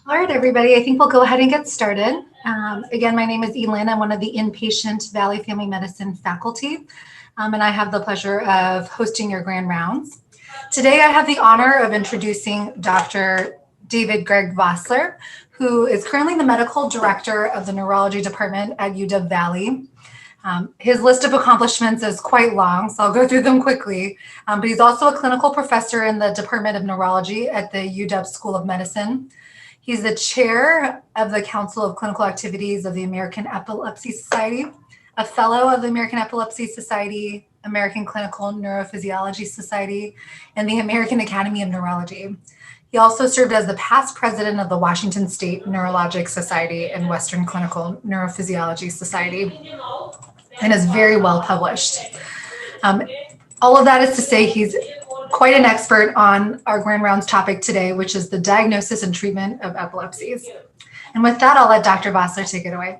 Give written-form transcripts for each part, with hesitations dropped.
All right, everybody, I think we'll go ahead and get started. Again, my name is Elin. I'm one of the inpatient Valley Family Medicine faculty, and I have the pleasure of hosting your grand rounds. Today, I have the honor of introducing Dr. David Greg Vossler, who is currently the medical director of the neurology department at UW Valley. His list of accomplishments is quite long, so I'll go through them quickly. But he's also a clinical professor in the Department of Neurology at the UW School of Medicine. He's the chair of the Council of Clinical Activities of the American Epilepsy Society, a fellow of the American Epilepsy Society, American Clinical Neurophysiology Society, and the American Academy of Neurology. He also served as the past president of the Washington State Neurologic Society and Western Clinical Neurophysiology Society, and is very well published. All of that is to say he's quite an expert on our Grand Rounds topic today, which is the diagnosis and treatment of epilepsies. And with that, I'll let Dr. Vossler take it away.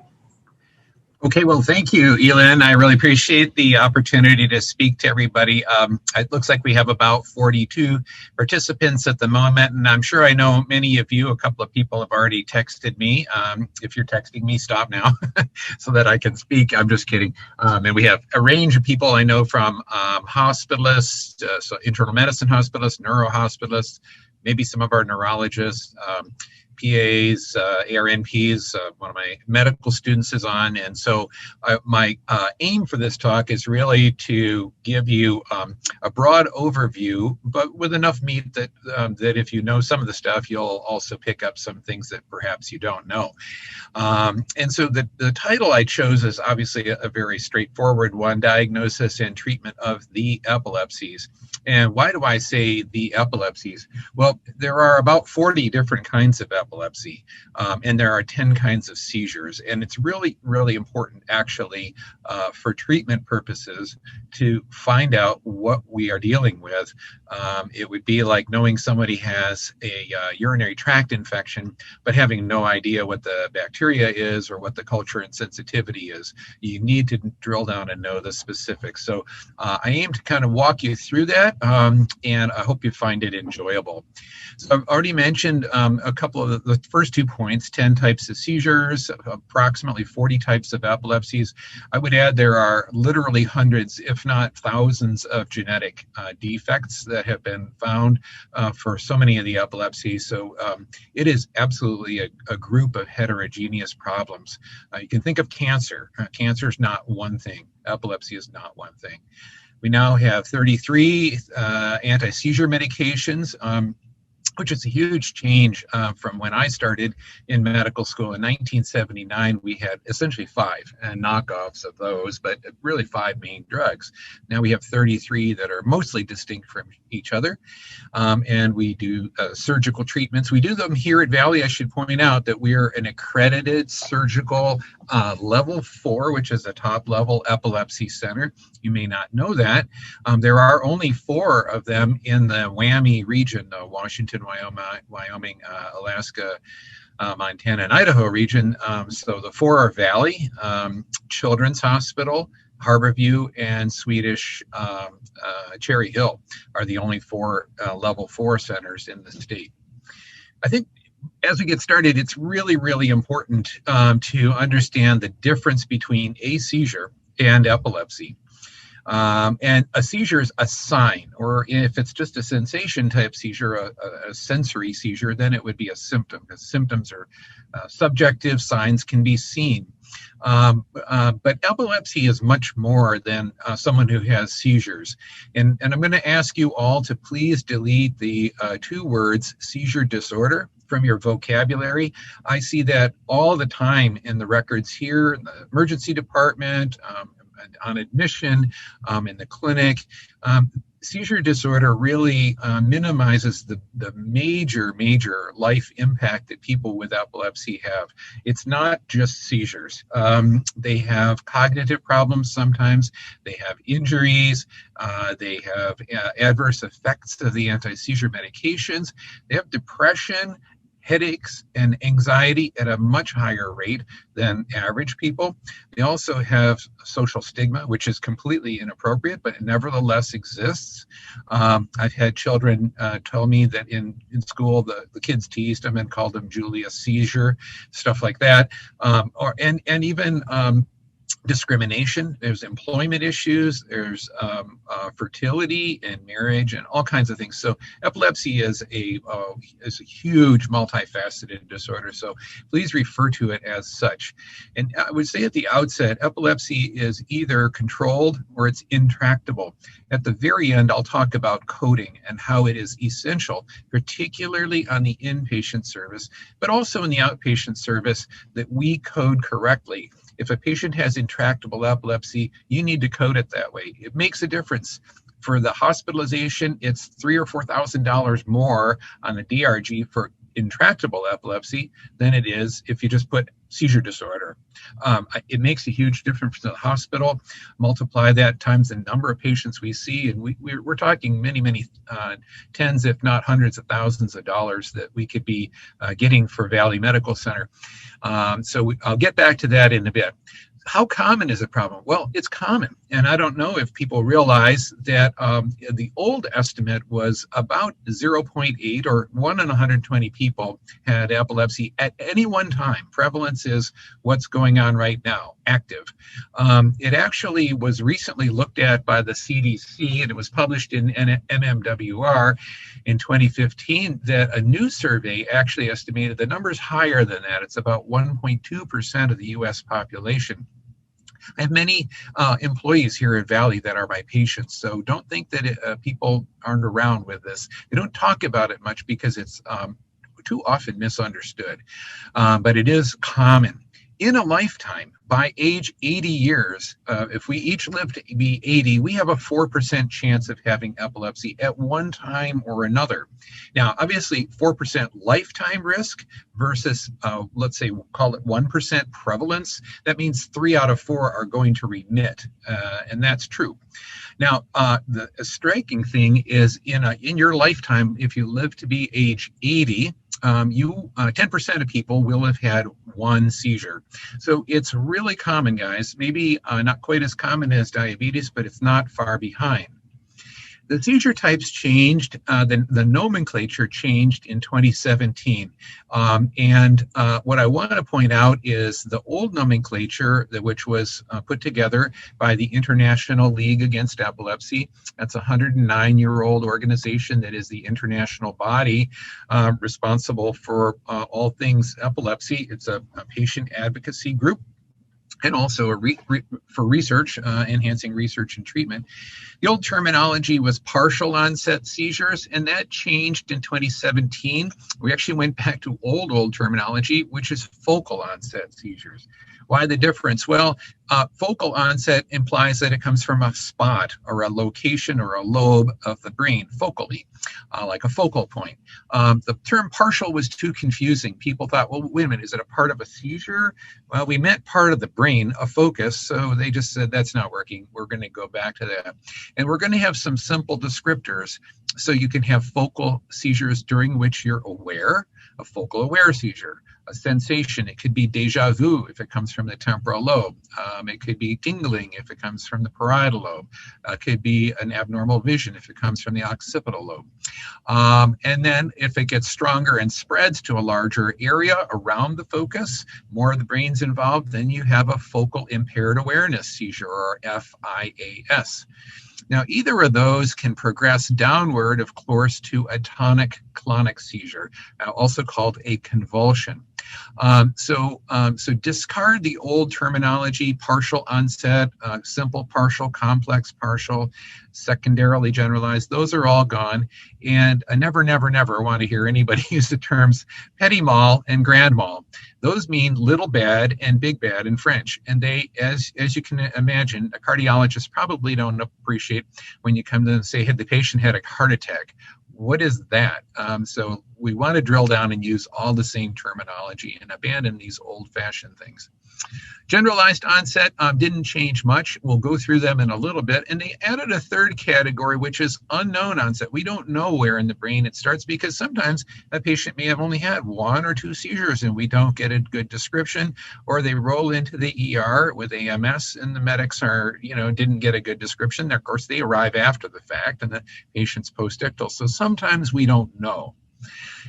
Okay, well, thank you, Elin. I really appreciate the opportunity to speak to everybody. It looks like we have about 42 participants at the moment, and I'm sure I know many of you, a couple of people have already texted me. If you're texting me, stop now so that I can speak. I'm just kidding. And we have a range of people I know from hospitalists, so internal medicine hospitalists, neurohospitalists, maybe some of our neurologists, PAs, ARNPs, one of my medical students is on. And so my aim for this talk is really to give you a broad overview, but with enough meat that if you know some of the stuff, you'll also pick up some things that perhaps you don't know. And so the title I chose is obviously a very straightforward one: Diagnosis and Treatment of the Epilepsies. And why do I say the epilepsies? Well, there are about 40 different kinds of epilepsy, and there are 10 kinds of seizures. And it's really, really important, actually, for treatment purposes to find out what we are dealing with. It would be like knowing somebody has a urinary tract infection, but having no idea what the bacteria is or what the culture and sensitivity is. You need to drill down and know the specifics. So I aim to kind of walk you through that, and I hope you find it enjoyable. So I've already mentioned a couple of the first 2 points: 10 types of seizures, approximately 40 types of epilepsies. I would add there are literally hundreds, if not thousands, of genetic defects that have been found for so many of the epilepsies. So it is absolutely a group of heterogeneous problems. You can think of cancer. Cancer is not one thing. Epilepsy is not one thing. We now have 33 anti-seizure medications, which is a huge change from when I started in medical school in 1979. We had essentially 5 knockoffs of those, but really 5 main drugs. Now we have 33 that are mostly distinct from each other, and we do surgical treatments. We do them here at Valley. I should point out that we are an accredited surgical level 4, which is a top level epilepsy center. You may not know that. There are only 4 of them in the WWAMI region, Washington, Wyoming, Alaska, Montana, and Idaho region. So the 4 are Valley, Children's Hospital, Harborview, and Swedish Cherry Hill are the only 4 level 4 centers in the state. I think as we get started, it's really, really important to understand the difference between a seizure and epilepsy. And a seizure is a sign, or if it's just a sensation type seizure, a sensory seizure, then it would be a symptom, because symptoms are subjective, signs can be seen. But epilepsy is much more than someone who has seizures. And I'm going to ask you all to please delete the 2 words seizure disorder from your vocabulary. I see that all the time in the records here, in the emergency department, on admission, in the clinic. Seizure disorder really minimizes the major life impact that people with epilepsy have. It's not just seizures. They have cognitive problems sometimes. They have injuries. They have adverse effects of the anti-seizure medications. They have depression. headaches and anxiety at a much higher rate than average people. They also have social stigma, which is completely inappropriate, but it nevertheless exists. I've had children tell me that in school, the kids teased them and called them Julius Seizure, stuff like that. And even discrimination. There's employment issues. There's fertility and marriage and all kinds of things. So epilepsy is a huge multifaceted disorder. So please refer to it as such. And I would say at the outset, epilepsy is either controlled or it's intractable. At the very end, I'll talk about coding and how it is essential, particularly on the inpatient service, but also in the outpatient service, that we code correctly. If a patient has intractable epilepsy, you need to code it that way. It makes a difference. For the hospitalization, it's $3,000 or $4,000 more on the DRG for intractable epilepsy than it is if you just put seizure disorder. It makes a huge difference to the hospital. Multiply that times the number of patients we see, and we're talking many tens, if not hundreds of thousands of dollars that we could be getting for Valley Medical Center. I'll get back to that in a bit. How common is a problem? Well, it's common. And I don't know if people realize that the old estimate was about 0.8 or 1 in 120 people had epilepsy at any one time. Prevalence is what's going on right now, active. It actually was recently looked at by the CDC, and it was published in MMWR in 2015, that a new survey actually estimated the number's higher than that. It's about 1.2% of the US population. I have many employees here at Valley that are my patients, so don't think that people aren't around with this. They don't talk about it much because it's too often misunderstood, but it is common. In a lifetime, by age 80 years, if we each live to be 80, we have a 4% chance of having epilepsy at one time or another. Now, obviously, 4% lifetime risk versus, let's say, we'll call it 1% prevalence. That means 3 out of 4 are going to remit, and that's true. Now, the striking thing is in your lifetime, if you live to be age 80, 10% of people will have had one seizure. So it's really common, guys. Maybe not quite as common as diabetes, but it's not far behind. The seizure types changed, the nomenclature changed in 2017. What I want to point out is the old nomenclature, which was put together by the International League Against Epilepsy. That's a 109-year-old organization that is the international body responsible for all things epilepsy. It's a patient advocacy group, and also for research, enhancing research and treatment. The old terminology was partial onset seizures, and that changed in 2017. We actually went back to old terminology, which is focal onset seizures. Why the difference? Well, focal onset implies that it comes from a spot or a location or a lobe of the brain, focally, like a focal point. The term partial was too confusing. People thought, well, wait a minute, is it a part of a seizure? Well, we meant part of the brain, a focus, so they just said that's not working. We're going to go back to that. And we're going to have some simple descriptors so you can have focal seizures during which you're aware, a focal aware seizure. A sensation, it could be deja vu if it comes from the temporal lobe. It could be tingling if it comes from the parietal lobe. It could be an abnormal vision if it comes from the occipital lobe. And then if it gets stronger and spreads to a larger area around the focus, more of the brain's involved, then you have a focal impaired awareness seizure, or FAAS. Now, either of those can progress downward, of course, to a tonic-clonic seizure, also called a convulsion. So discard the old terminology, partial onset, simple partial, complex partial, secondarily generalized. Those are all gone. And I never want to hear anybody use the terms petit mal and grand mal. Those mean little bad and big bad in French. And they, as you can imagine, a cardiologist probably don't appreciate when you come to them and say, hey, the patient had a heart attack. What is that? So we want to drill down and use all the same terminology and abandon these old-fashioned things. Generalized onset didn't change much. We'll go through them in a little bit. And they added a third category, which is unknown onset. We don't know where in the brain it starts because sometimes a patient may have only had 1 or 2 seizures and we don't get a good description, or they roll into the ER with AMS and the medics are, didn't get a good description. Of course, they arrive after the fact and the patient's post-ictal. So sometimes we don't know.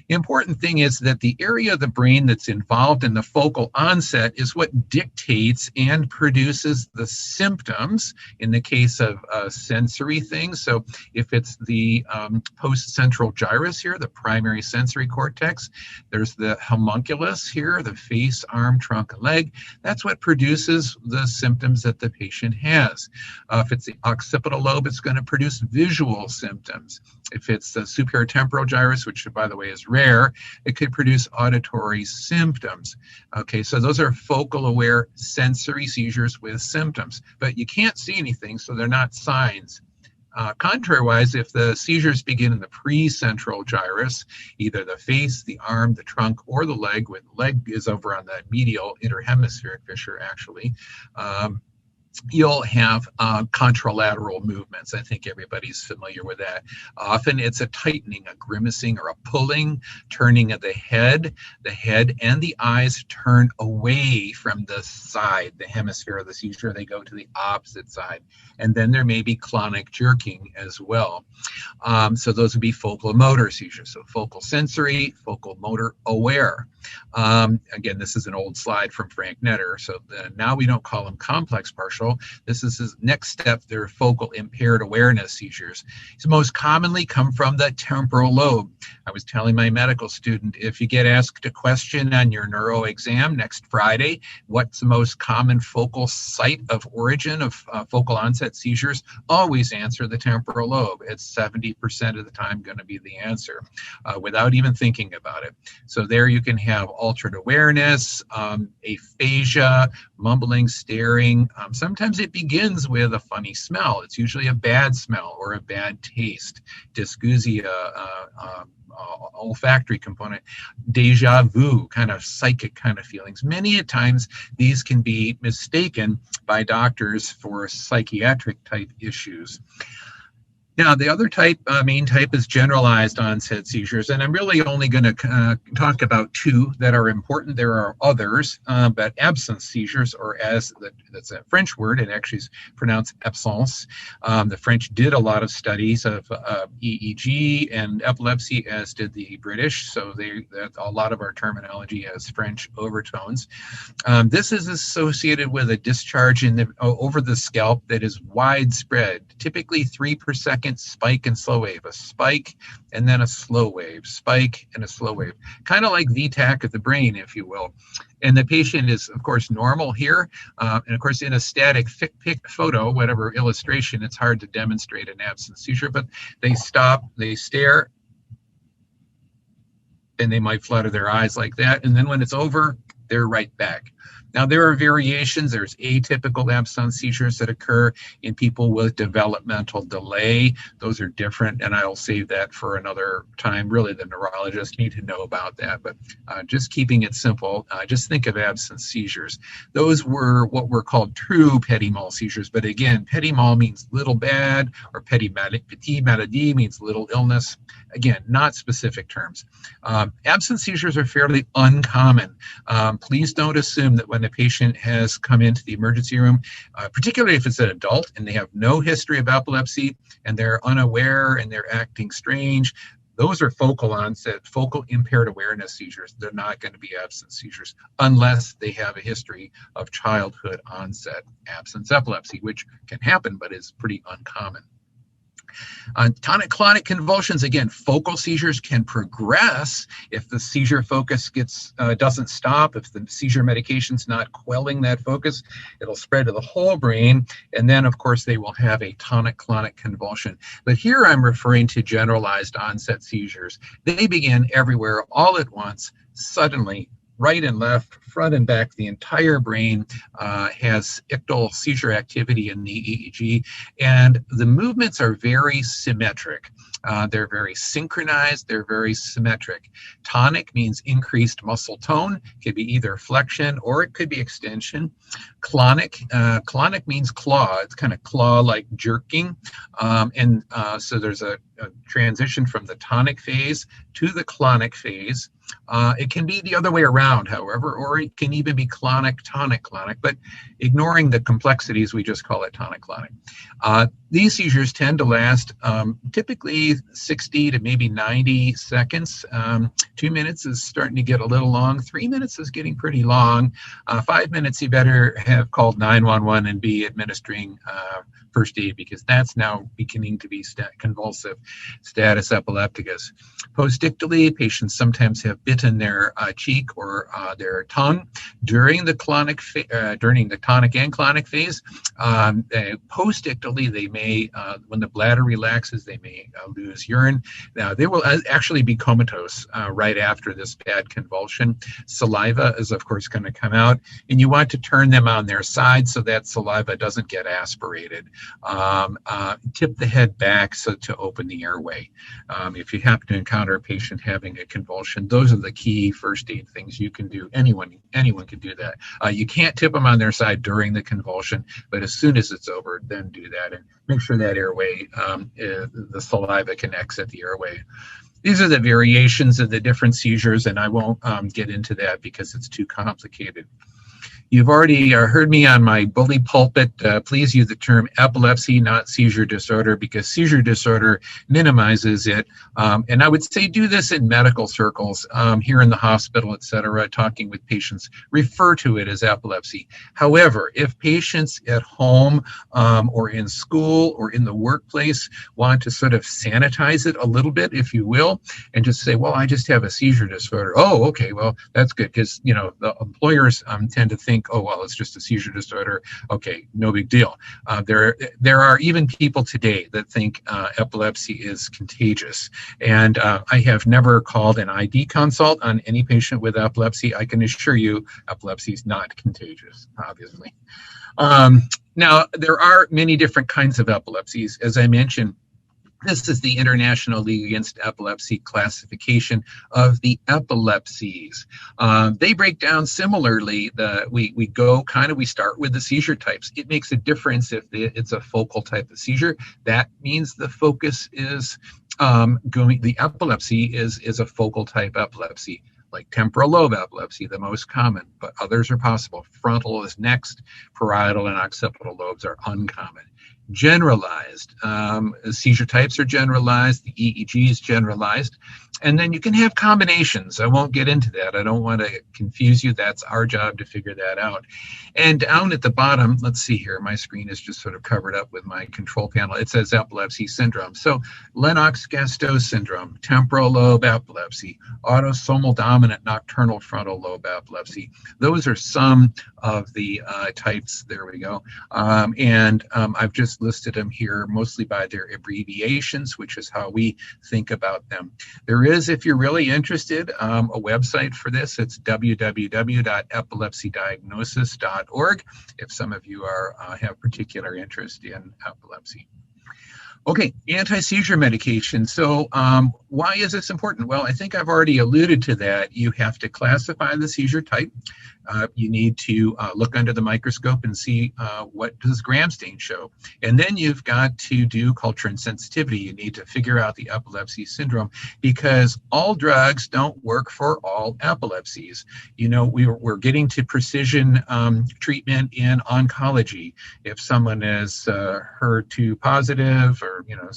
The important thing is that the area of the brain that's involved in the focal onset is what dictates and produces the symptoms in the case of sensory things. So if it's the post-central gyrus here, the primary sensory cortex, there's the homunculus here, the face, arm, trunk, and leg. That's what produces the symptoms that the patient has. If it's the occipital lobe, it's going to produce visual symptoms. If it's the superior temporal gyrus, which by the way is rare, it could produce auditory symptoms. Okay, so those are focal aware sensory seizures with symptoms, but you can't see anything, so they're not signs. Contrariwise, if the seizures begin in the precentral gyrus, either the face, the arm, the trunk, or the leg, with leg is over on the medial interhemispheric fissure actually, you'll have contralateral movements. I think everybody's familiar with that. Often it's a tightening, a grimacing, or a pulling, turning of the head and the eyes turn away from the side, the hemisphere of the seizure. They go to the opposite side. And then there may be clonic jerking as well. So those would be focal motor seizures. So focal sensory, focal motor aware. Again, this is an old slide from Frank Netter. So now we don't call them complex partial. This is his next step. They're focal impaired awareness seizures. These most commonly come from the temporal lobe. I was telling my medical student, if you get asked a question on your neuro exam next Friday, what's the most common focal site of origin of focal onset seizures? Always answer the temporal lobe. It's 70% of the time going to be the answer without even thinking about it. So there you can have altered awareness, aphasia, mumbling, staring. Sometimes it begins with a funny smell. It's usually a bad smell or a bad taste. Dysgeusia, olfactory component, deja vu, kind of psychic kind of feelings. Many times these can be mistaken by doctors for psychiatric type issues. Now, the other type, main type, is generalized onset seizures, and I'm really only going to talk about 2 that are important. There are others, but absence seizures, or that's a French word, it actually is pronounced absence. The French did a lot of studies of EEG and epilepsy, as did the British, so a lot of our terminology has French overtones. This is associated with a discharge over the scalp that is widespread, typically 3 per second spike and slow wave, a spike and then a slow wave, spike and a slow wave, kind of like VTAC of the brain, if you will. And the patient is, of course, normal here. And of course, in a static photo, whatever illustration, it's hard to demonstrate an absence seizure, but they stop, they stare, and they might flutter their eyes like that. And then when it's over, they're right back. Now, there are variations. There's atypical absence seizures that occur in people with developmental delay. Those are different, and I'll save that for another time. Really, the neurologists need to know about that, but just keeping it simple, just think of absence seizures. Those were what were called true petit mal seizures, but again, petit mal means little bad, or petit maladie means little illness. Again, not specific terms. Absence seizures are fairly uncommon. Please don't assume that when a patient has come into the emergency room, particularly if it's an adult and they have no history of epilepsy and they're unaware and they're acting strange, those are focal onset, focal impaired awareness seizures. They're not going to be absence seizures unless they have a history of childhood onset absence epilepsy, which can happen but is pretty uncommon. Tonic-clonic convulsions, again, focal seizures can progress if the seizure focus doesn't stop. If the seizure medication's not quelling that focus, it'll spread to the whole brain, and then, of course, they will have a tonic-clonic convulsion. But here I'm referring to generalized onset seizures. They begin everywhere, all at once, suddenly, right and left, front and back. The entire brain has ictal seizure activity in the EEG, and the movements are very symmetric. They're very synchronized. They're very symmetric. Tonic means increased muscle tone. It could be either flexion or it could be extension. Clonic means claw. It's kind of claw-like jerking. So there's a transition from the tonic phase to the clonic phase. It can be the other way around, however, or it can even be clonic, tonic, clonic, but ignoring the complexities, we just call it tonic, clonic. These seizures tend to last typically 60 to maybe 90 seconds. 2 minutes is starting to get a little long. 3 minutes is getting pretty long. 5 minutes, you better have called 911 and be administering first aid, because that's now beginning to be convulsive status epilepticus. Postdictally, patients sometimes have bitten their cheek or their tongue during the tonic and clonic phase. Postdictally, they may, when the bladder relaxes, they may lose urine. Now, they will actually be comatose right after this bad convulsion. Saliva is, of course, going to come out, and you want to turn them on their side so that saliva doesn't get aspirated. Tip the head back so to open the airway. If you happen to encounter a patient having a convulsion, those are the key first aid things you can do. Anyone can do that. You can't tip them on their side during the convulsion, but as soon as it's over, then do that and make sure that airway, the saliva can exit the airway. These are the variations of the different seizures, and I won't get into that because it's too complicated. You've already heard me on my bully pulpit. Please use the term epilepsy, not seizure disorder, because seizure disorder minimizes it. And I would say do this in medical circles, here in the hospital, et cetera, talking with patients, refer to it as epilepsy. However, if patients at home or in school or in the workplace want to sort of sanitize it a little bit, if you will, and just say, well, I just have a seizure disorder. Oh, okay, well, that's good, because, you know, the employers tend to think, oh, well, it's just a seizure disorder. Okay, no big deal. There are even people today that think epilepsy is contagious. And I have never called an ID consult on any patient with epilepsy. I can assure you epilepsy is not contagious, obviously. Now, there are many different kinds of epilepsies. As I mentioned, this is the International League Against Epilepsy classification of the epilepsies. They break down similarly. We start with the seizure types. It makes a difference if it's a focal type of seizure. That means the focus is the epilepsy is a focal type epilepsy, like temporal lobe epilepsy, the most common, but others are possible. Frontal is next. Parietal and occipital lobes are uncommon. Generalized. Seizure types are generalized. The EEG is generalized. And then you can have combinations. I won't get into that. I don't want to confuse you. That's our job to figure that out. And down at the bottom, let's see here. My screen is just sort of covered up with my control panel. It says epilepsy syndrome. So Lennox-Gastaut syndrome, temporal lobe epilepsy, autosomal dominant nocturnal frontal lobe epilepsy. Those are some of the types. There we go. I've just listed them here mostly by their abbreviations, which is how we think about them. There is, if you're really interested, a website for this. It's www.epilepsydiagnosis.org if some of you have particular interest in epilepsy. Okay, anti-seizure medication. So why is this important? Well, I think I've already alluded to that. You have to classify the seizure type. You need to look under the microscope and see what does gram stain show. And then you've got to do culture and sensitivity. You need to figure out the epilepsy syndrome, because all drugs don't work for all epilepsies. You know, we're getting to precision treatment in oncology. If someone is HER2 positive or, you know,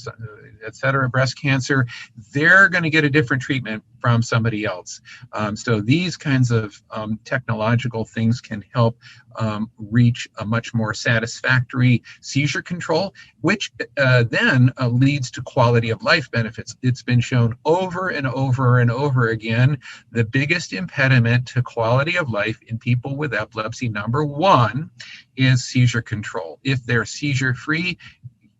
et cetera, breast cancer, they're going to get a different treatment from somebody else. So these kinds of technological things can help reach a much more satisfactory seizure control, which then leads to quality of life benefits. It's been shown over and over and over again, the biggest impediment to quality of life in people with epilepsy, number one, is seizure control. If they're seizure free,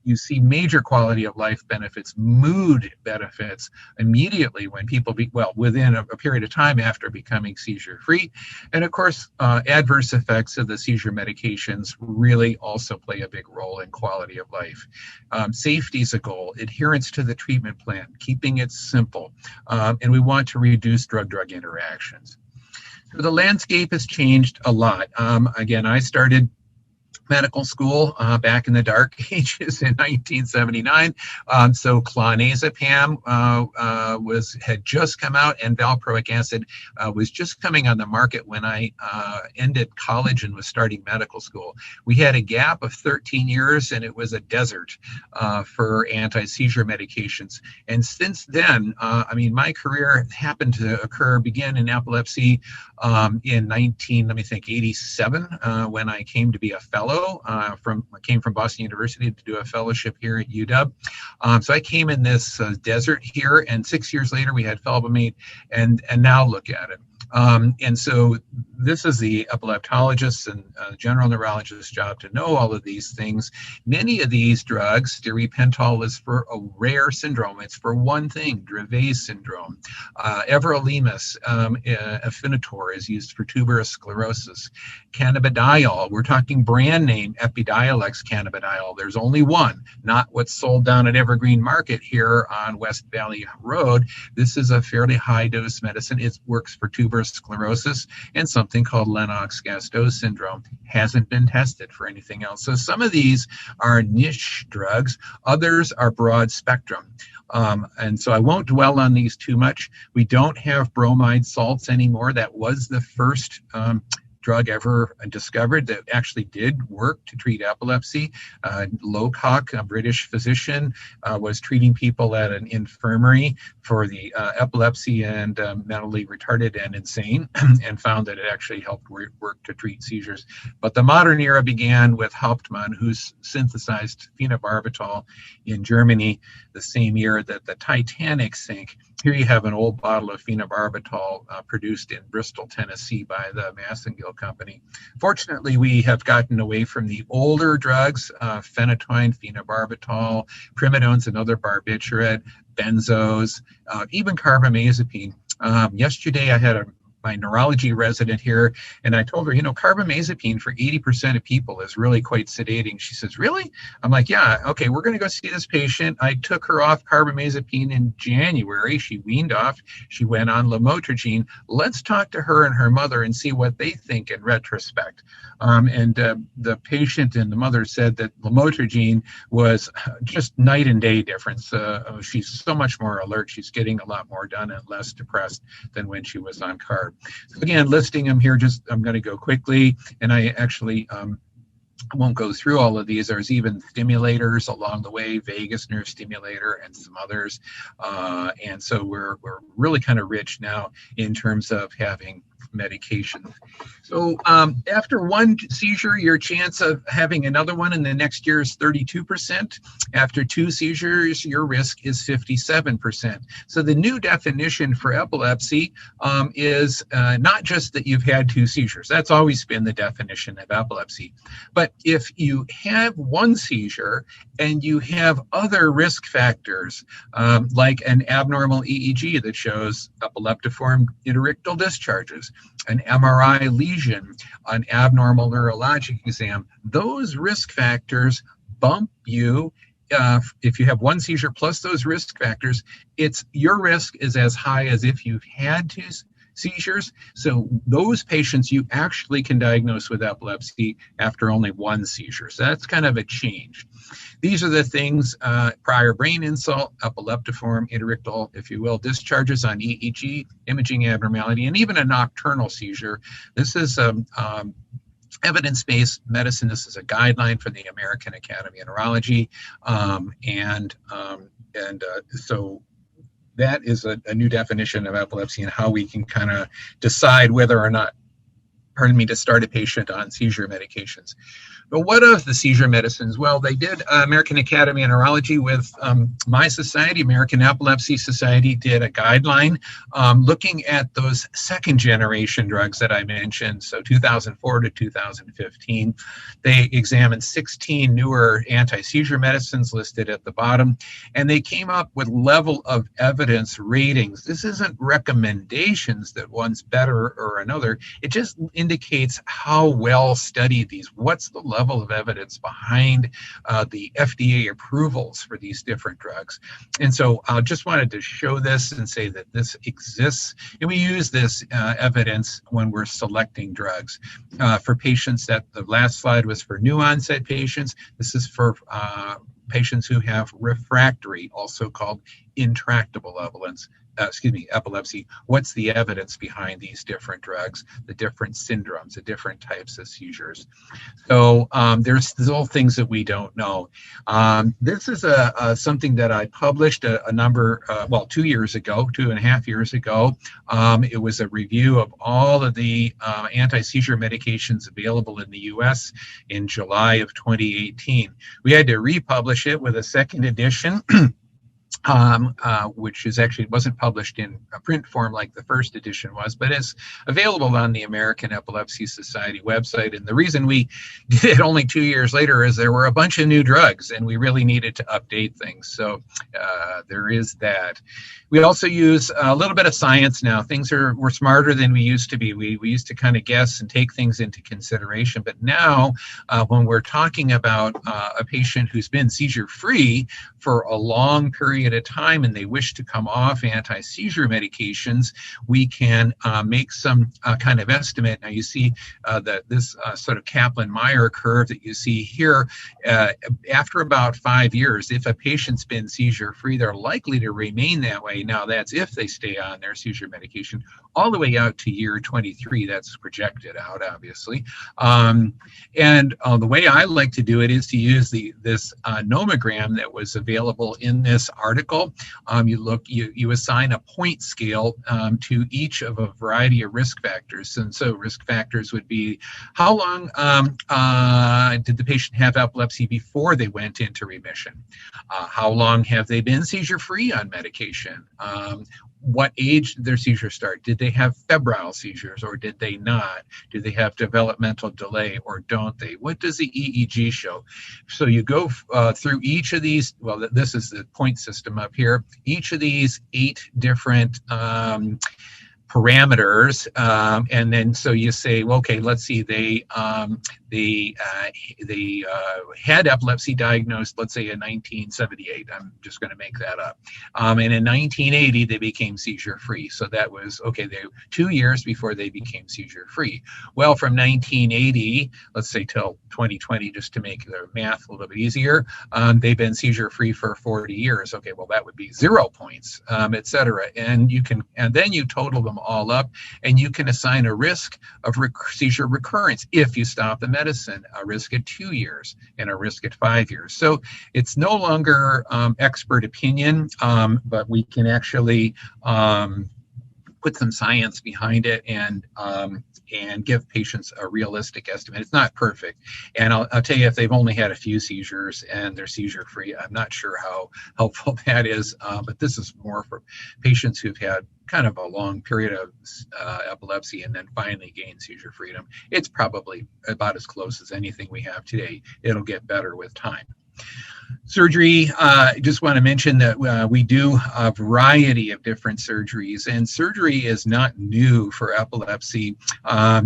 you see major quality of life benefits, mood benefits immediately when people within a period of time after becoming seizure free. And of course, adverse effects of the seizure medications really also play a big role in quality of life. Safety is a goal, adherence to the treatment plan, keeping it simple, and we want to reduce drug-drug interactions. So the landscape has changed a lot. Again, I started medical school back in the dark ages in 1979. So clonazepam had just come out, and valproic acid was just coming on the market when I ended college and was starting medical school. We had a gap of 13 years, and it was a desert for anti-seizure medications. And since then, I mean, my career happened to begin in epilepsy in 87 when I came to be a fellow. I came from Boston University to do a fellowship here at UW. So I came in this desert here, and 6 years later we had felbamate, and now look at it. And so this is the epileptologist and general neurologist's job to know all of these things. Many of these drugs, stiripentol is for a rare syndrome. It's for one thing, Dravet syndrome. Everolimus, Afinitor, is used for tuberous sclerosis. Cannabidiol, we're talking brand name Epidiolex cannabidiol. There's only one, not what's sold down at Evergreen Market here on West Valley Road. This is a fairly high dose medicine. It works for tuberous sclerosis and something called Lennox-Gastaut syndrome. Hasn't been tested for anything else. So some of these are niche drugs, others are broad spectrum. And so I won't dwell on these too much. We don't have bromide salts anymore. That was the first drug ever discovered that actually did work to treat epilepsy. Locock, a British physician, was treating people at an infirmary for the epilepsy and mentally retarded and insane, and found that it actually helped work to treat seizures. But the modern era began with Hauptmann, who synthesized phenobarbital in Germany the same year that the Titanic sank. Here you have an old bottle of phenobarbital produced in Bristol, Tennessee by the Massengill Company. Fortunately, we have gotten away from the older drugs, phenytoin, phenobarbital, primidones, another barbiturate, benzos, even carbamazepine. Yesterday, I had my neurology resident here, and I told her, carbamazepine for 80% of people is really quite sedating. She says, really? I'm like, yeah, okay, we're going to go see this patient. I took her off carbamazepine in January. She weaned off. She went on lamotrigine. Let's talk to her and her mother and see what they think in retrospect. And the patient and the mother said that lamotrigine was just night and day difference. She's so much more alert. She's getting a lot more done and less depressed than when she was on carb. So again, listing them here, I'm going to go quickly, and I actually won't go through all of these. There's even stimulators along the way, vagus nerve stimulator and some others. And so we're really kind of rich now in terms of having medication. So after one seizure, your chance of having another one in the next year is 32%. After two seizures, your risk is 57%. So the new definition for epilepsy is not just that you've had two seizures. That's always been the definition of epilepsy. But if you have one seizure and you have other risk factors, like an abnormal EEG that shows epileptiform interictal discharges, an MRI lesion, an abnormal neurologic exam, those risk factors bump you. If you have one seizure plus those risk factors, your risk is as high as if you've had two seizures. So those patients you actually can diagnose with epilepsy after only one seizure. So that's kind of a change. These are the things: prior brain insult, epileptiform interictal, if you will, discharges on EEG, imaging abnormality, and even a nocturnal seizure. This is evidence-based medicine. This is a guideline for the American Academy of Neurology, so that is a new definition of epilepsy and how we can kind of decide whether or not to start a patient on seizure medications. But what of the seizure medicines? Well, they did American Academy of Neurology with my society, American Epilepsy Society, did a guideline looking at those second generation drugs that I mentioned. So 2004 to 2015, they examined 16 newer anti-seizure medicines listed at the bottom, and they came up with level of evidence ratings. This isn't recommendations that one's better or another. It just indicates how well studied these, what's the level of evidence behind the FDA approvals for these different drugs. And so I just wanted to show this and say that this exists, and we use this evidence when we're selecting drugs. For patients, that the last slide was for new onset patients. This is for patients who have refractory, also called intractable epilepsy. What's the evidence behind these different drugs, the different syndromes, the different types of seizures? So there's still things that we don't know. This is something that I published a 2 years ago, 2.5 years ago. It was a review of all of the anti-seizure medications available in the US in July of 2018. We had to republish it with a second edition. Which is actually wasn't published in a print form like the first edition was, but it's available on the American Epilepsy Society website. And the reason we did it only 2 years later is there were a bunch of new drugs and we really needed to update things. So there is that. We also use a little bit of science now. We're smarter than we used to be. We used to kind of guess and take things into consideration. But now when we're talking about a patient who's been seizure-free for a long period of time and they wish to come off anti-seizure medications, we can make some kind of estimate. Now you see that this sort of Kaplan-Meier curve that you see here, after about 5 years, if a patient's been seizure-free, they're likely to remain that way. Now that's if they stay on their seizure medication all the way out to year 23. That's projected out, obviously. And the way I like to do it is to use this nomogram that was available in this article. You assign a point scale to each of a variety of risk factors. And so risk factors would be how long did the patient have epilepsy before they went into remission? How long have they been seizure-free on medication? What age did their seizures start? Did they have febrile seizures or did they not? Do they have developmental delay or don't they? What does the EEG show? So you go through each of these, well, this is the point system up here, each of these 8 different parameters, and then so you say, well, okay, let's see, they had epilepsy diagnosed, let's say in 1978. I'm just going to make that up. And in 1980, they became seizure-free. So that was, okay, they 2 years before they became seizure-free. Well, from 1980, let's say till 2020, just to make the math a little bit easier, they've been seizure-free for 40 years. Okay, well, that would be 0 points, etc. And then you total them all up, and you can assign a risk of seizure recurrence if you stop the medicine, a risk at 2 years and a risk at 5 years. So it's no longer expert opinion, but we can actually put some science behind it and give patients a realistic estimate. It's not perfect. And I'll tell you, if they've only had a few seizures and they're seizure-free, I'm not sure how helpful that is. But this is more for patients who've had kind of a long period of epilepsy and then finally gain seizure freedom. It's probably about as close as anything we have today. It'll get better with time. Surgery, I just want to mention that we do a variety of different surgeries, and surgery is not new for epilepsy.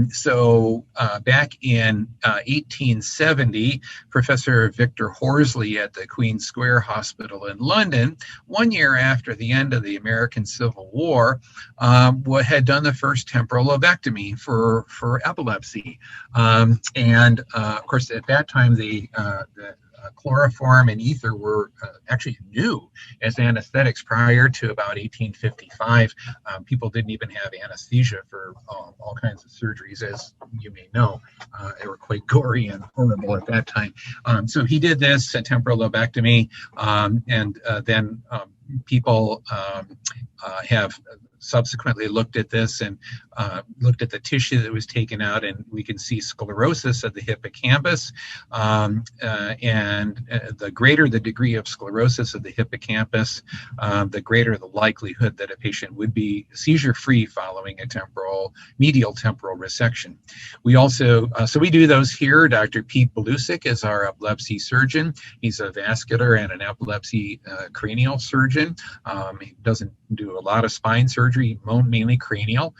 So back in 1870, Professor Victor Horsley at the Queen Square Hospital in London, 1 year after the end of the American Civil War, had done the first temporal lobectomy for epilepsy. And of course, at that time, the chloroform and ether were actually new as anesthetics prior to about 1855. People didn't even have anesthesia for all kinds of surgeries, as you may know. They were quite gory and horrible at that time. So he did this, a temporal lobectomy, and then people have subsequently looked at this, and looked at the tissue that was taken out, and we can see sclerosis of the hippocampus. And the greater the degree of sclerosis of the hippocampus, the greater the likelihood that a patient would be seizure-free following a medial temporal resection. We also, so we do those here. Dr. Pete Belusic is our epilepsy surgeon. He's a vascular and an epilepsy cranial surgeon. He doesn't do a lot of spine surgery, mainly cranial.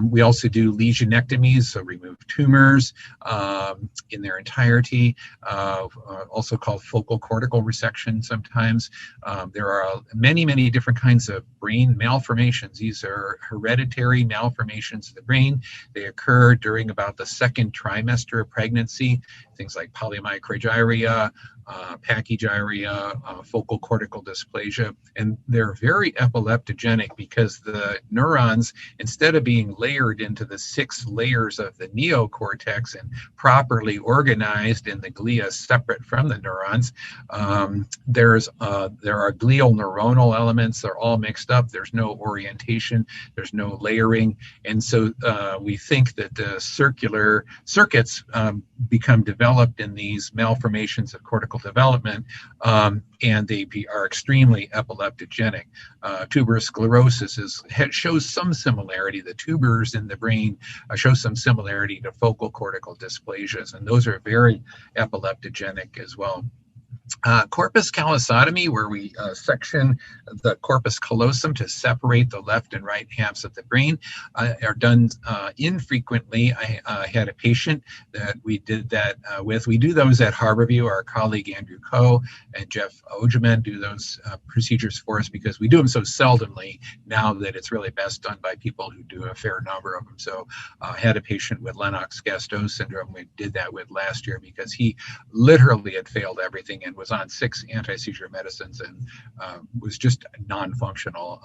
We also do lesionectomies, so remove tumors in their entirety, also called focal cortical resection sometimes. There are many different kinds of brain malformations. These are hereditary malformations of the brain. They occur during about the second trimester of pregnancy, things like polymicrogyria, pachygyria, focal cortical dysplasia, and they're very epileptogenic because the neurons, instead of being layered into the 6 layers of the neocortex and properly organized in the glia separate from the neurons, there are glial neuronal elements. They're all mixed up. There's no orientation. There's no layering, and so we think that the circular circuits become developed in these malformations of cortical development, and they are extremely epileptogenic. Tuberous sclerosis shows some similarity. The tubers in the brain show some similarity to focal cortical dysplasias, and those are very epileptogenic as well. Corpus callosotomy, where we section the corpus callosum to separate the left and right halves of the brain, are done infrequently. I had a patient that we did that with. We do those at Harborview. Our colleague Andrew Coe and Jeff Ogeman do those procedures for us because we do them so seldomly now that it's really best done by people who do a fair number of them. So I had a patient with Lennox-Gastaut syndrome we did that with last year because he literally had failed everything and was on 6 anti-seizure medicines and was just non-functional.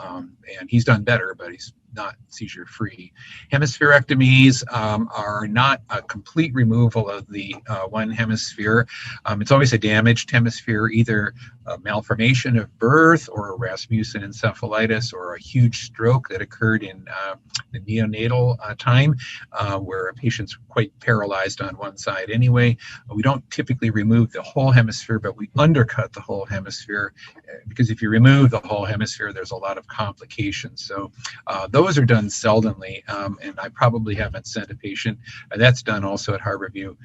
And he's done better, but he's not seizure-free. Hemispherectomies are not a complete removal of the one hemisphere. It's always a damaged hemisphere, either a malformation of birth or a Rasmussen encephalitis or a huge stroke that occurred in the neonatal time where a patient's quite paralyzed on one side anyway. We don't typically remove the whole hemisphere, but we undercut the whole hemisphere because if you remove the whole hemisphere, there's a lot of complications. So those are done seldomly, and I probably haven't sent a patient. That's done also at Harborview.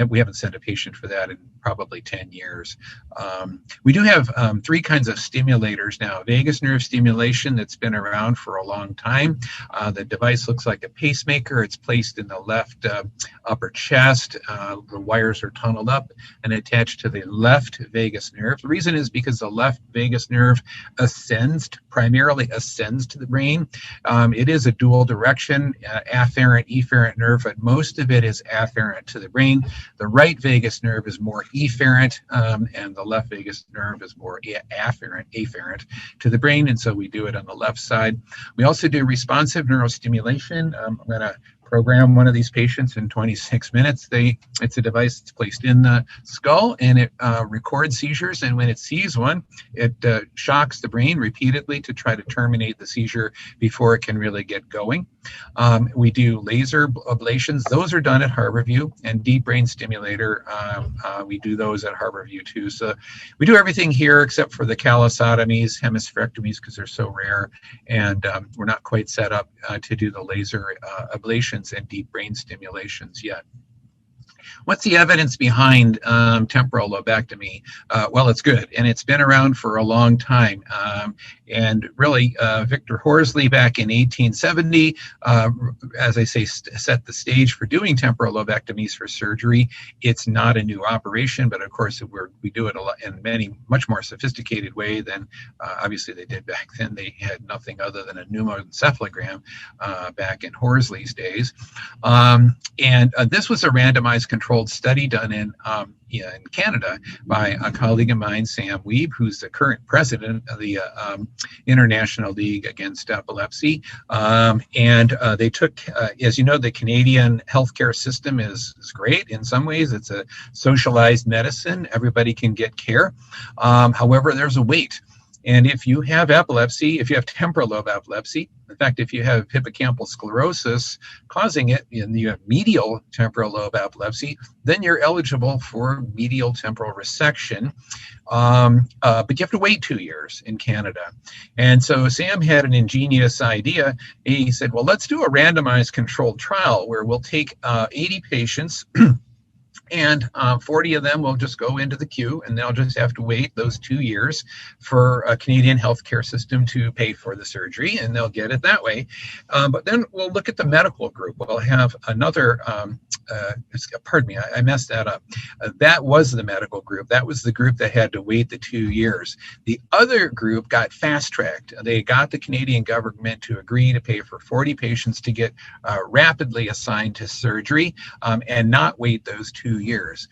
We haven't sent a patient for that in probably 10 years. We do have 3 kinds of stimulators now. Vagus nerve stimulation that's been around for a long time. The device looks like a pacemaker. It's placed in the left upper chest. The wires are tunneled up and attached to the left vagus nerve. The reason is because the left vagus nerve primarily ascends to the brain. It is a dual direction, afferent, efferent nerve, but most of it is afferent to the brain. The right vagus nerve is more efferent, and the left vagus nerve is more afferent to the brain, and so we do it on the left side. We also do responsive neurostimulation. I'm going to program one of these patients in 26 minutes. It's a device that's placed in the skull, and it records seizures, and when it sees one, it shocks the brain repeatedly to try to terminate the seizure before it can really get going. We do laser ablations. Those are done at Harborview, and deep brain stimulator, we do those at Harborview too. So we do everything here except for the callosotomies, hemispherectomies, because they're so rare, and we're not quite set up to do the laser ablations and deep brain stimulations yet. What's the evidence behind temporal lobectomy? Well, it's good, and it's been around for a long time. And really, Victor Horsley back in 1870, as I say, set the stage for doing temporal lobectomies for surgery. It's not a new operation, but of course, we do it a lot in much more sophisticated way than obviously they did back then. They had nothing other than a pneumoencephalogram back in Horsley's days. And this was a randomized controlled study done in Canada by a colleague of mine, Sam Weeb, who's the current president of the International League Against Epilepsy. And they took, as you know, the Canadian healthcare system is great. In some ways, it's a socialized medicine. Everybody can get care. However, there's a wait. And if you have epilepsy, if you have temporal lobe epilepsy, in fact, if you have hippocampal sclerosis causing it and you have medial temporal lobe epilepsy, then you're eligible for medial temporal resection. But you have to wait 2 years in Canada. And so Sam had an ingenious idea. He said, well, let's do a randomized controlled trial where we'll take 80 patients and 40 of them will just go into the queue, and they'll just have to wait those 2 years for a Canadian healthcare system to pay for the surgery, and they'll get it that way. But then we'll look at the medical group. We'll have another, pardon me, I messed that up. That was the medical group. That was the group that had to wait the 2 years. The other group got fast-tracked. They got the Canadian government to agree to pay for 40 patients to get rapidly assigned to surgery and not wait those 2 years.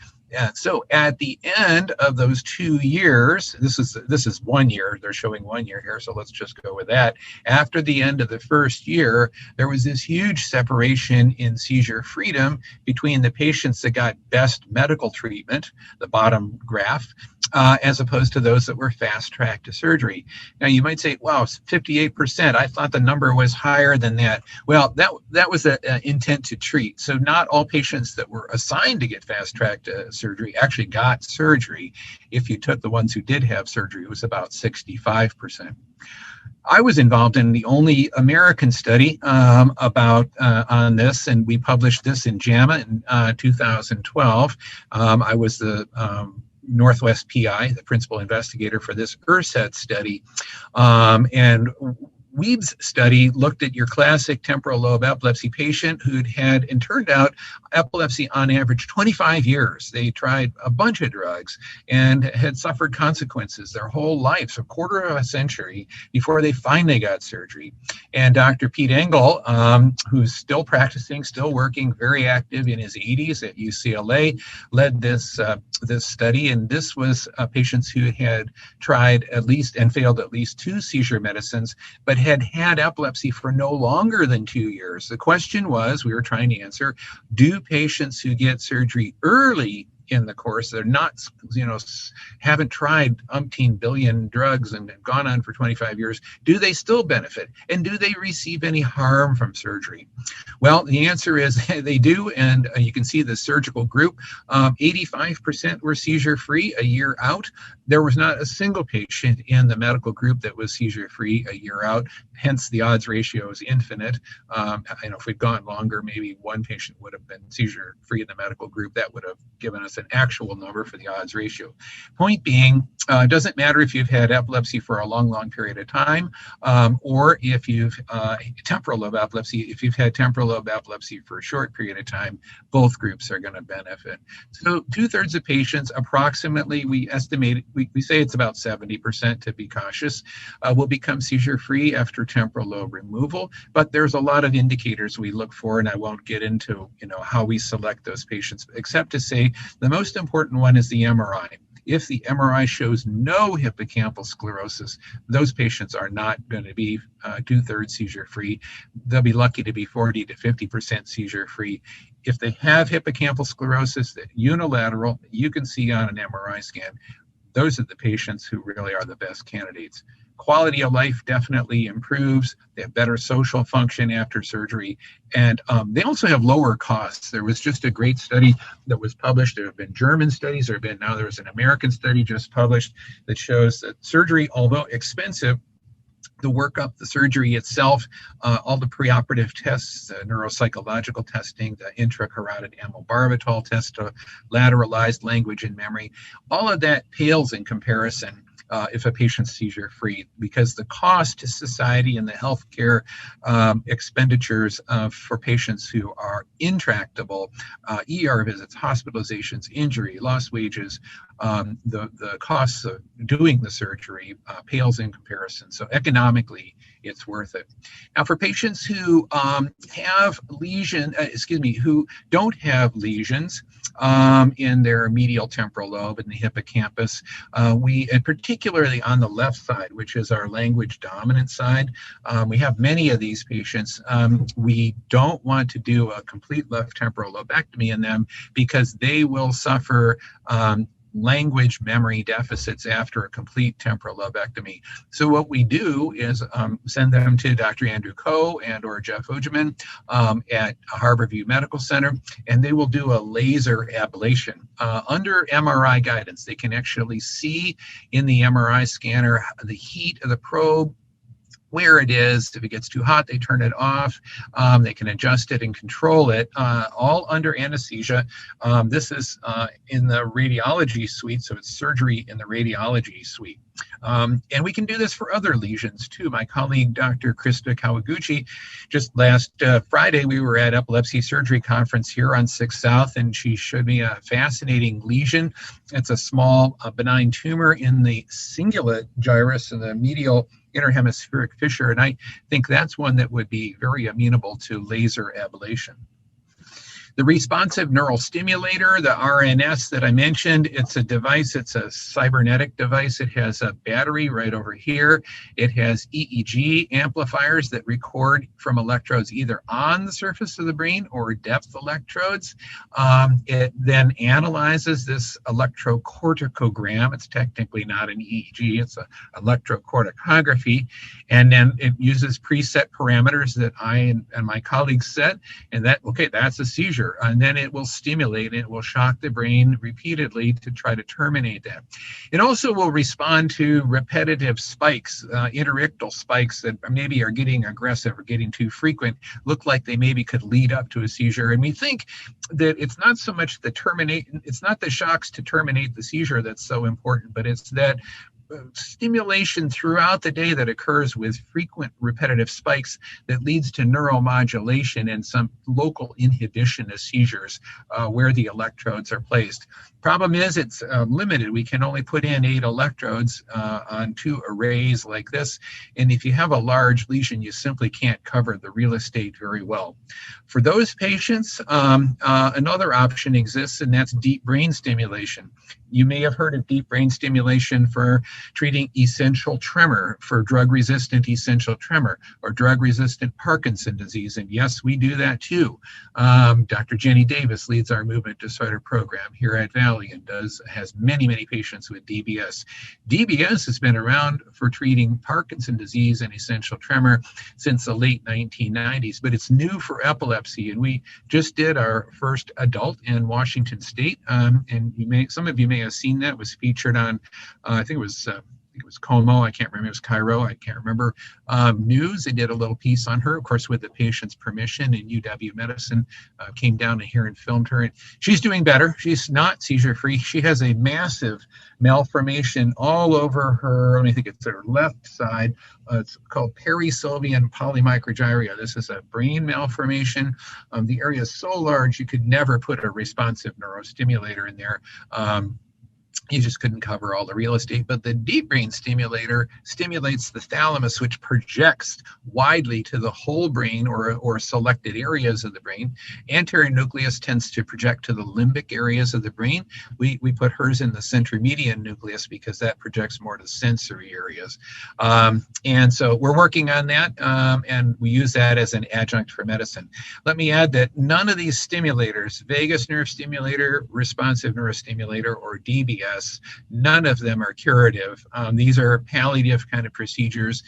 So at the end of those 2 years, this is 1 year, they're showing 1 year here, so let's just go with that. After the end of the first year, there was this huge separation in seizure freedom between the patients that got best medical treatment, the bottom graph, as opposed to those that were fast-tracked to surgery. Now you might say, wow, 58%. I thought the number was higher than that. Well, that was an intent to treat. So not all patients that were assigned to get fast-tracked surgery actually got surgery. If you took the ones who did have surgery, it was about 65%. I was involved in the only American study on this, and we published this in JAMA in 2012. I was the Northwest PI, the principal investigator for this ERSET study. And Weeb's study looked at your classic temporal lobe epilepsy patient who'd had, and turned out, epilepsy on average 25 years. They tried a bunch of drugs and had suffered consequences their whole lives, a quarter of a century, before they finally got surgery. And Dr. Pete Engel, who's still practicing, still working, very active in his 80s at UCLA, led this study. And this was patients who had tried at least and failed at least 2 seizure medicines, but had epilepsy for no longer than 2 years. The question was, we were trying to answer, do patients who get surgery early in the course, they're not, haven't tried umpteen billion drugs and gone on for 25 years, do they still benefit? And do they receive any harm from surgery? Well, the answer is they do, and you can see the surgical group, 85% were seizure-free a year out. There was not a single patient in the medical group that was seizure-free a year out, hence the odds ratio is infinite. If we'd gone longer, maybe one patient would have been seizure-free in the medical group. That would have given us an actual number for the odds ratio. Point being, it doesn't matter if you've had epilepsy for a long period of time, or if you've temporal lobe epilepsy. If you've had temporal lobe epilepsy for a short period of time, both groups are going to benefit. So 2/3 of patients, approximately, we estimate, we say it's about 70% to be cautious, will become seizure-free after temporal lobe removal. But there's a lot of indicators we look for, and I won't get into how we select those patients, except to say the most important one is the MRI. If the MRI shows no hippocampal sclerosis, those patients are not going to be 2/3 seizure-free. They'll be lucky to be 40 to 50% seizure-free. If they have hippocampal sclerosis, that unilateral, you can see on an MRI scan, those are the patients who really are the best candidates. Quality of life definitely improves. They have better social function after surgery. And they also have lower costs. There was just a great study that was published. There have been German studies. Now there's an American study just published that shows that surgery, although expensive, the workup, the surgery itself, all the preoperative tests, neuropsychological testing, the intracarotid amylobarbital test to lateralize language and memory, all of that pales in comparison if a patient's seizure-free, because the cost to society and the healthcare expenditures for patients who are intractable, ER visits, hospitalizations, injury, lost wages, the costs of doing the surgery pales in comparison. So economically, it's worth it. Now, for patients who have who don't have lesions in their medial temporal lobe and the hippocampus, and particularly on the left side, which is our language dominant side, we have many of these patients. We don't want to do a complete left temporal lobectomy in them because they will suffer language memory deficits after a complete temporal lobectomy. So what we do is send them to Dr. Andrew Coe and or Jeff Ogeman at Harborview Medical Center, and they will do a laser ablation under MRI guidance. They can actually see in the MRI scanner the heat of the probe, where it is. If it gets too hot, they turn it off. They can adjust it and control it, all under anesthesia. This is in the radiology suite, so it's surgery in the radiology suite. And we can do this for other lesions too. My colleague, Dr. Krista Kawaguchi, just last Friday, we were at Epilepsy Surgery Conference here on 6th South, and she showed me a fascinating lesion. It's a small benign tumor in the cingulate gyrus in the medial interhemispheric fissure, and I think that's one that would be very amenable to laser ablation. The responsive neural stimulator, the RNS that I mentioned, it's a device, it's a cybernetic device. It has a battery right over here. It has EEG amplifiers that record from electrodes either on the surface of the brain or depth electrodes. It then analyzes this electrocorticogram. It's technically not an EEG, it's an electrocorticography. And then it uses preset parameters that I and my colleagues set, and that, okay, that's a seizure. And then it will stimulate, it will shock the brain repeatedly to try to terminate that. It also will respond to repetitive spikes, interictal spikes that maybe are getting aggressive or getting too frequent, look like they maybe could lead up to a seizure. And we think that it's not so much it's not the shocks to terminate the seizure that's so important, but it's that stimulation throughout the day that occurs with frequent repetitive spikes that leads to neuromodulation and some local inhibition of seizures where the electrodes are placed. Problem is it's limited. We can only put in 8 electrodes on 2 arrays like this. And if you have a large lesion, you simply can't cover the real estate very well. For those patients, another option exists, and that's deep brain stimulation. You may have heard of deep brain stimulation for treating essential tremor, for drug-resistant essential tremor, or drug-resistant Parkinson's disease. And yes, we do that too. Dr. Jenny Davis leads our movement disorder program here at Valley and has many, many patients with DBS. DBS has been around for treating Parkinson's disease and essential tremor since the late 1990s, but it's new for epilepsy. And we just did our first adult in Washington State. And some of you may have seen that. It was featured on, I think it was Como, I can't remember, it was Cairo, I can't remember, news. They did a little piece on her, of course, with the patient's permission, and UW Medicine came down here and filmed her. And she's doing better. She's not seizure-free. She has a massive malformation all over her, I think it's her left side. It's called perisylvian polymicrogyria. This is a brain malformation. The area is so large you could never put a responsive neurostimulator in there. You just couldn't cover all the real estate. But the deep brain stimulator stimulates the thalamus, which projects widely to the whole brain or selected areas of the brain. Anterior nucleus tends to project to the limbic areas of the brain. We put hers in the centromedian nucleus because that projects more to sensory areas. And so we're working on that, and we use that as an adjunct for medicine. Let me add that none of these stimulators, vagus nerve stimulator, responsive neurostimulator, or DBS, none of them are curative. These are palliative kind of procedures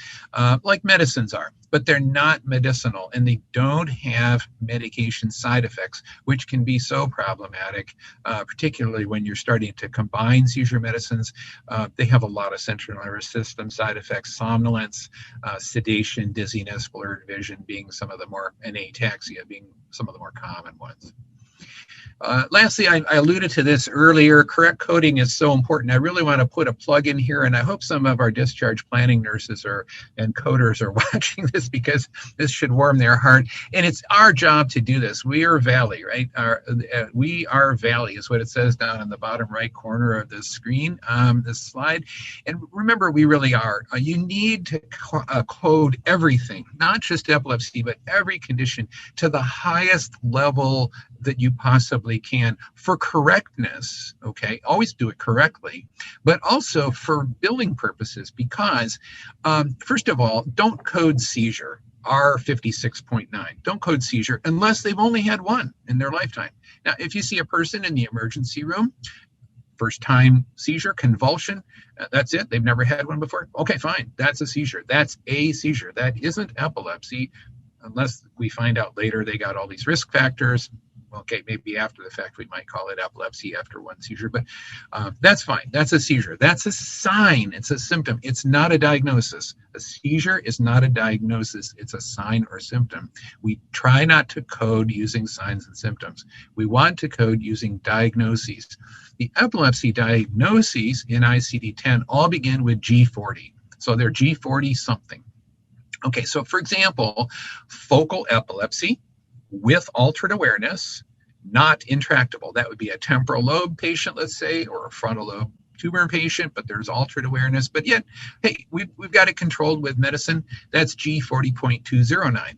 like medicines are, but they're not medicinal, and they don't have medication side effects, which can be so problematic, particularly when you're starting to combine seizure medicines. They have a lot of central nervous system side effects, somnolence, sedation, dizziness, blurred vision being some of the more, and ataxia being some of the more common ones. Lastly, I alluded to this earlier, correct coding is so important. I really want to put a plug in here, and I hope some of our discharge planning nurses and coders are watching this, because this should warm their heart. And it's our job to do this. We are Valley, right? We are Valley is what it says down in the bottom right corner of the screen, this slide. And remember, we really are. You need to code everything, not just epilepsy, but every condition to the highest level that you possibly can for correctness, okay? Always do it correctly, but also for billing purposes, because first of all, don't code seizure, R56.9. Don't code seizure unless they've only had one in their lifetime. Now, if you see a person in the emergency room, First time seizure, convulsion, that's it. They've never had one before. Okay, fine. That's a seizure. That's a seizure. That isn't epilepsy, unless we find out later they got all these risk factors. Okay, maybe after the fact we might call it epilepsy after one seizure, but that's fine. That's a seizure. That's a sign. It's a symptom. It's not a diagnosis. A seizure is not a diagnosis. It's a sign or symptom. We try not to code using signs and symptoms. We want to code using diagnoses. The epilepsy diagnoses in ICD-10 all begin with G40. So they're G40 something. Okay, so for example, focal epilepsy with altered awareness, not intractable. That would be a temporal lobe patient, let's say, or a frontal lobe tumor patient, but there's altered awareness. But yet, hey, we've got it controlled with medicine. That's G40.209.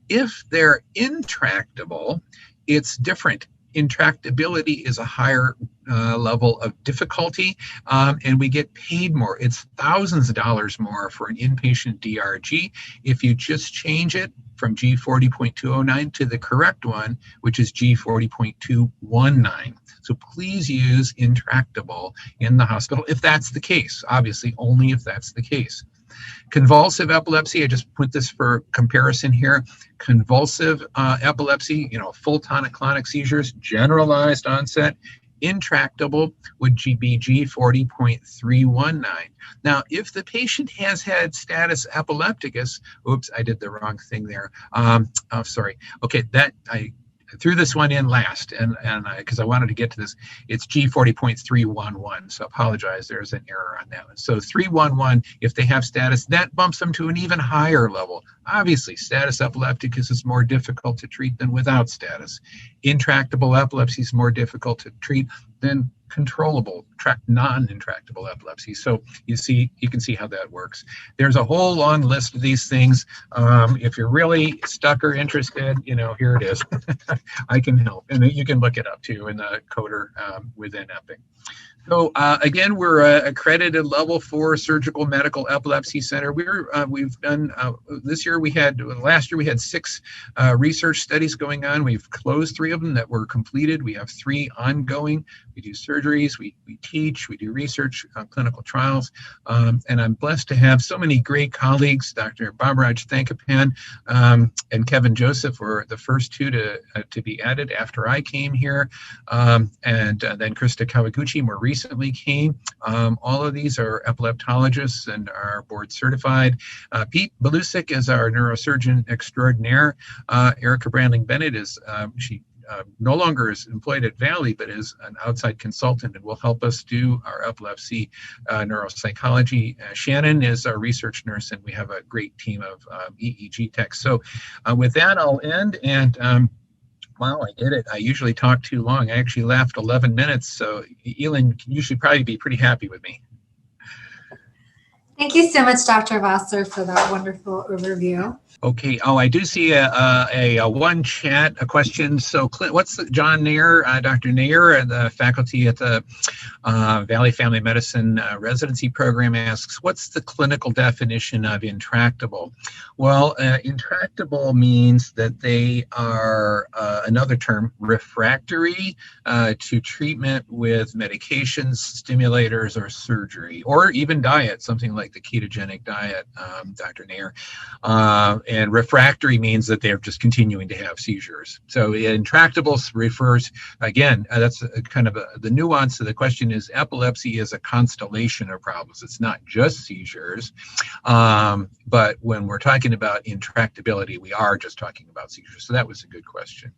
If they're intractable, it's different. Intractability is a higher level of difficulty, and we get paid more. It's thousands of dollars more for an inpatient DRG if you just change it from G40.209 to the correct one, which is G40.219. So please use intractable in the hospital if that's the case. Obviously, only if that's the case. Convulsive epilepsy, I just put this for comparison here. Convulsive epilepsy, full tonic-clonic seizures, generalized onset. Intractable would be G40.319. Now, if the patient has had status epilepticus, oops, I did the wrong thing there. Sorry. Okay, I threw this one in last, and because I wanted to get to this, it's G40.311. So apologize, there's an error on that one. So 311, if they have status, that bumps them to an even higher level. Obviously, status epilepticus is more difficult to treat than without status. Intractable epilepsy is more difficult to treat than controllable, non-intractable epilepsy. So you can see how that works. There's a whole long list of these things. If you're really stuck or interested, here it is. I can help, and you can look it up too in the coder within Epic. So again, we're accredited level 4 surgical medical epilepsy center. We've done last year we had 6 research studies going on. We've closed 3 of them that were completed. We have 3 ongoing. We do surgeries, we teach, we do research, clinical trials, and I'm blessed to have so many great colleagues. Dr. Babaraj Thankapan and Kevin Joseph were the first 2 to be added after I came here, and then Krista Kawaguchi more recently came. All of these are epileptologists and are board certified. Pete Belusik is our neurosurgeon extraordinaire. Erica Brandling Bennett is she no longer is employed at Valley, but is an outside consultant and will help us do our epilepsy neuropsychology. Shannon is our research nurse, and we have a great team of EEG techs. So with that, I'll end. And wow, I did it. I usually talk too long. I actually left 11 minutes. So Elin, you should probably be pretty happy with me. Thank you so much, Dr. Vossler, for that wonderful overview. Okay. Oh, I do see a one chat, a question. So what's John Nair, Dr. Nair, the faculty at the Valley Family Medicine residency program asks, what's the clinical definition of intractable? Well, intractable means that they are, another term, refractory to treatment with medications, stimulators, or surgery, or even diet, something like the ketogenic diet, Dr. Nair. And refractory means that they're just continuing to have seizures. So intractable refers, again, that's kind of the nuance of the question is epilepsy is a constellation of problems. It's not just seizures. But when we're talking about intractability, we are just talking about seizures. So that was a good question.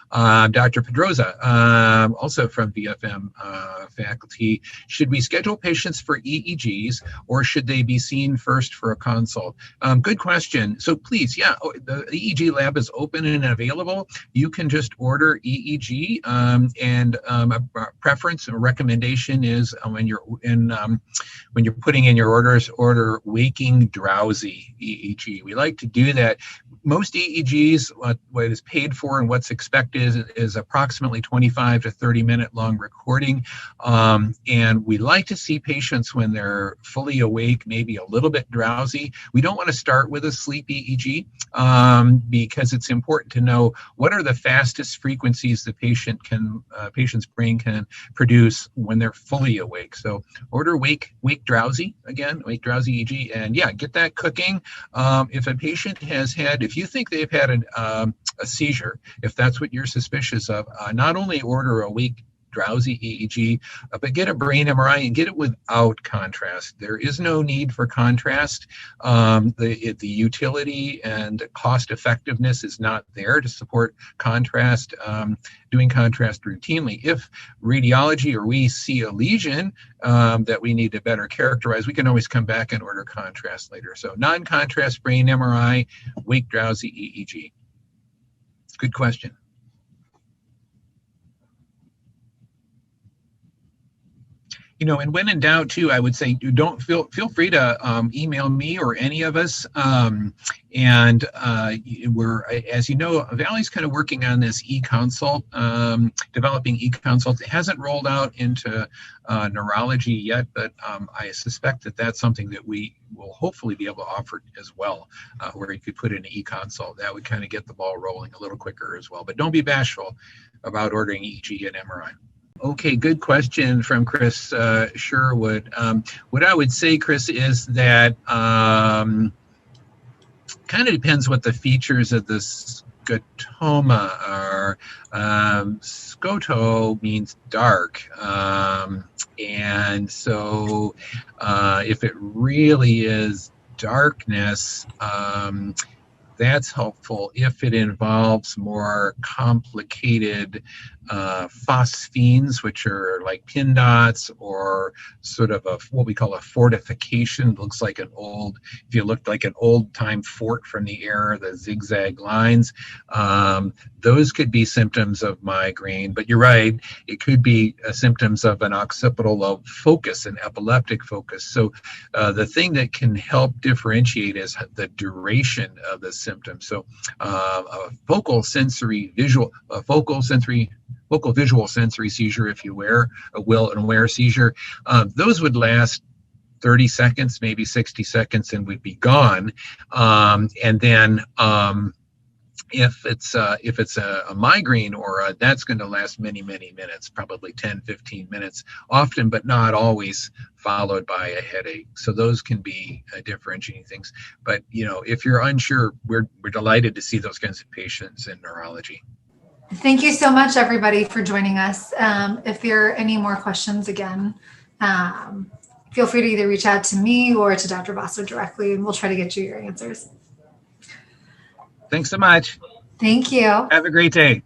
Dr. Pedroza, also from VFM faculty, should we schedule patients for EEGs or should they be seen first for a consult? Good question. So please, yeah, the EEG lab is open and available. You can just order EEG, and a preference or recommendation is when you're putting in your orders, order waking drowsy EEG. We like to do that most EEGs, what is paid for and what's expected is approximately 25 to 30 minute long recording. And we like to see patients when they're fully awake, maybe a little bit drowsy. We don't want to start with a sleep EEG because it's important to know what are the fastest frequencies the patient's brain can produce when they're fully awake. So order wake drowsy, again, wake drowsy EEG, and yeah, get that cooking. If a patient has had, if you think they've had a seizure, if that's what you're suspicious of, not only order a wake drowsy EEG, but get a brain MRI and get it without contrast. There is no need for contrast. The utility and cost effectiveness is not there to support contrast, doing contrast routinely. If radiology or we see a lesion that we need to better characterize, we can always come back and order contrast later. So non-contrast brain MRI, wake drowsy EEG. Good question. You know, and when in doubt too, I would say don't feel free to email me or any of us. We're, as you know, Valley's kind of working on this e-consult, developing e-consult. It hasn't rolled out into neurology yet, but I suspect that that's something that we will hopefully be able to offer as well, where you could put in an e-consult. That would kind of get the ball rolling a little quicker as well. But don't be bashful about ordering EEG and MRI. Okay, good question from Chris Sherwood. What I would say, Chris, is that kind of depends what the features of the scotoma are. Scoto means dark. And so if it really is darkness, that's helpful. If it involves more complicated phosphenes, which are like pin dots or sort of what we call a fortification. It looks like an old, if you looked like an old time fort from the era, the zigzag lines, those could be symptoms of migraine. But you're right, it could be symptoms of an occipital lobe focus, an epileptic focus. So the thing that can help differentiate is the duration of the symptoms. So a focal visual sensory seizure, if you wear a will and wear seizure, those would last 30 seconds, maybe 60 seconds, and would be gone. And then if it's a migraine or that's going to last many minutes, probably 10-15 minutes, often but not always, followed by a headache. So those can be differentiating things. But you know, if you're unsure, we're delighted to see those kinds of patients in neurology. Thank you so much, everybody, for joining us. If there are any more questions, again, feel free to either reach out to me or to Dr. Vossler directly, and we'll try to get you your answers. Thanks so much. Thank you. Have a great day.